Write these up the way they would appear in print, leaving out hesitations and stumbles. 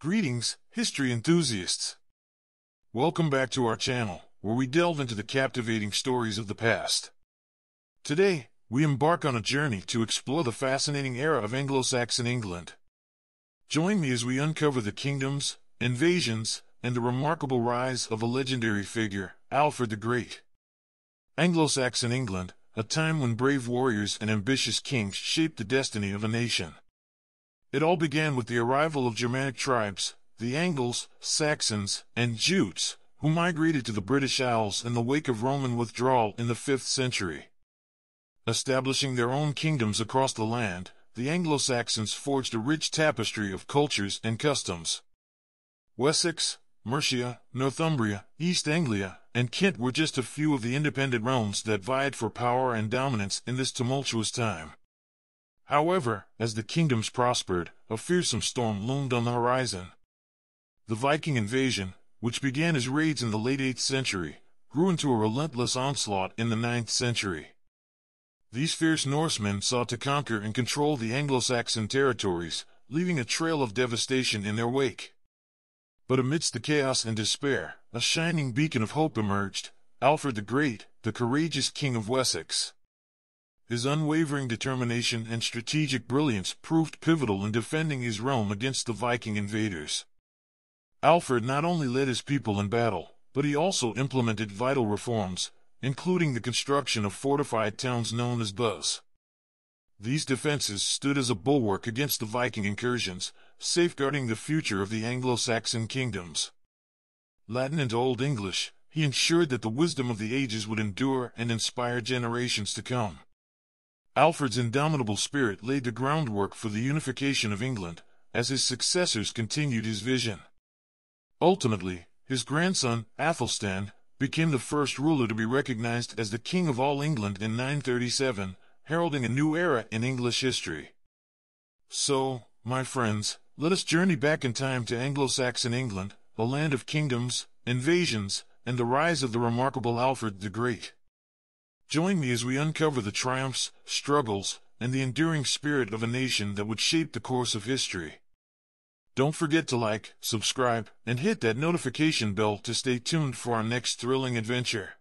Greetings, history enthusiasts! Welcome back to our channel, where we delve into the captivating stories of the past. Today, we embark on a journey to explore the fascinating era of Anglo-Saxon England. Join me as we uncover the kingdoms, invasions, and the remarkable rise of a legendary figure, Alfred the Great. Anglo-Saxon England, a time when brave warriors and ambitious kings shaped the destiny of a nation. It all began with the arrival of Germanic tribes, the Angles, Saxons, and Jutes, who migrated to the British Isles in the wake of Roman withdrawal in the 5th century. Establishing their own kingdoms across the land, the Anglo-Saxons forged a rich tapestry of cultures and customs. Wessex, Mercia, Northumbria, East Anglia, and Kent were just a few of the independent realms that vied for power and dominance in this tumultuous time. However, as the kingdoms prospered, a fearsome storm loomed on the horizon. The Viking invasion, which began as raids in the late 8th century, grew into a relentless onslaught in the 9th century. These fierce Norsemen sought to conquer and control the Anglo-Saxon territories, leaving a trail of devastation in their wake. But amidst the chaos and despair, a shining beacon of hope emerged: Alfred the Great, the courageous king of Wessex. His unwavering determination and strategic brilliance proved pivotal in defending his realm against the Viking invaders. Alfred not only led his people in battle, but he also implemented vital reforms, including the construction of fortified towns known as boroughs. These defenses stood as a bulwark against the Viking incursions, safeguarding the future of the Anglo-Saxon kingdoms. Latin and Old English, he ensured that the wisdom of the ages would endure and inspire generations to come. Alfred's indomitable spirit laid the groundwork for the unification of England, as his successors continued his vision. Ultimately, his grandson, Athelstan, became the first ruler to be recognized as the King of all England in 937, heralding a new era in English history. So, my friends, let us journey back in time to Anglo-Saxon England, a land of kingdoms, invasions, and the rise of the remarkable Alfred the Great. Join me as we uncover the triumphs, struggles, and the enduring spirit of a nation that would shape the course of history. Don't forget to like, subscribe, and hit that notification bell to stay tuned for our next thrilling adventure.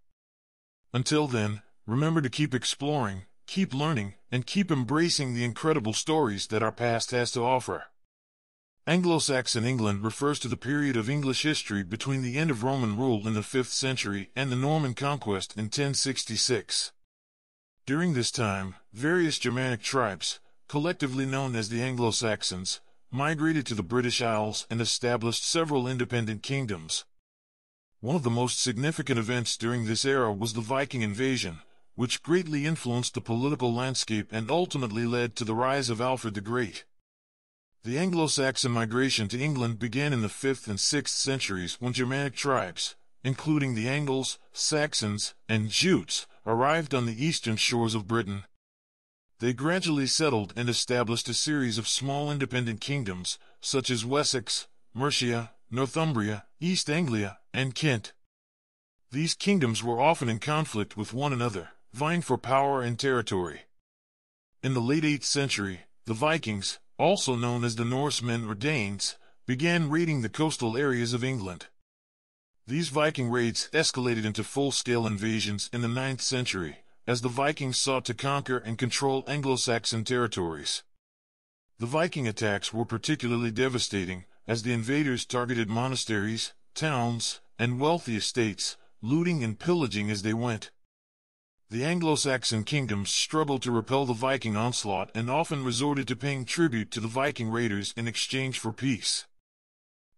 Until then, remember to keep exploring, keep learning, and keep embracing the incredible stories that our past has to offer. Anglo-Saxon England refers to the period of English history between the end of Roman rule in the 5th century and the Norman Conquest in 1066. During this time, various Germanic tribes, collectively known as the Anglo-Saxons, migrated to the British Isles and established several independent kingdoms. One of the most significant events during this era was the Viking invasion, which greatly influenced the political landscape and ultimately led to the rise of Alfred the Great. The Anglo-Saxon migration to England began in the 5th and 6th centuries when Germanic tribes, including the Angles, Saxons, and Jutes, arrived on the eastern shores of Britain. They gradually settled and established a series of small independent kingdoms, such as Wessex, Mercia, Northumbria, East Anglia, and Kent. These kingdoms were often in conflict with one another, vying for power and territory. In the late 8th century, the Vikings, also known as the Norsemen or Danes, began raiding the coastal areas of England. These Viking raids escalated into full-scale invasions in the 9th century, as the Vikings sought to conquer and control Anglo-Saxon territories. The Viking attacks were particularly devastating, as the invaders targeted monasteries, towns, and wealthy estates, looting and pillaging as they went. The Anglo-Saxon kingdoms struggled to repel the Viking onslaught and often resorted to paying tribute to the Viking raiders in exchange for peace.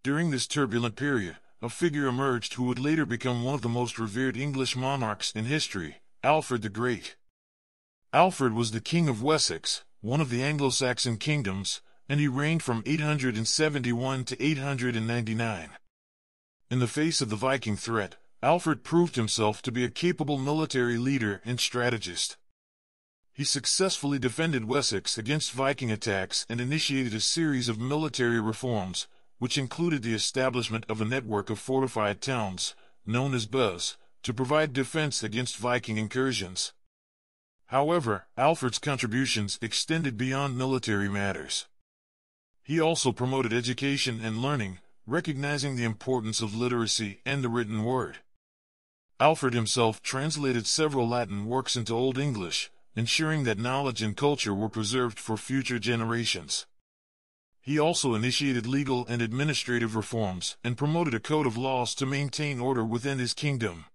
During this turbulent period, a figure emerged who would later become one of the most revered English monarchs in history: Alfred the Great. Alfred was the King of Wessex, one of the Anglo-Saxon kingdoms, and he reigned from 871 to 899. In the face of the Viking threat, Alfred proved himself to be a capable military leader and strategist. He successfully defended Wessex against Viking attacks and initiated a series of military reforms, which included the establishment of a network of fortified towns, known as boroughs, to provide defense against Viking incursions. However, Alfred's contributions extended beyond military matters. He also promoted education and learning, recognizing the importance of literacy and the written word. Alfred himself translated several Latin works into Old English, ensuring that knowledge and culture were preserved for future generations. He also initiated legal and administrative reforms and promoted a code of laws to maintain order within his kingdom.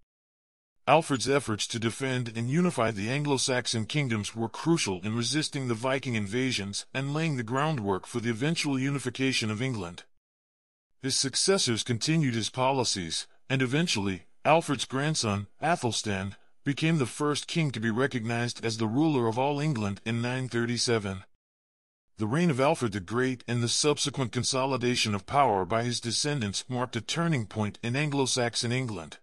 Alfred's efforts to defend and unify the Anglo-Saxon kingdoms were crucial in resisting the Viking invasions and laying the groundwork for the eventual unification of England. His successors continued his policies, and eventually, Alfred's grandson, Athelstan, became the first king to be recognized as the ruler of all England in 937. The reign of Alfred the Great and the subsequent consolidation of power by his descendants marked a turning point in Anglo-Saxon England.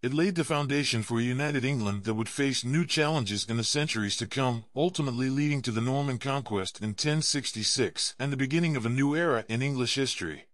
It laid the foundation for a united England that would face new challenges in the centuries to come, ultimately leading to the Norman Conquest in 1066 and the beginning of a new era in English history.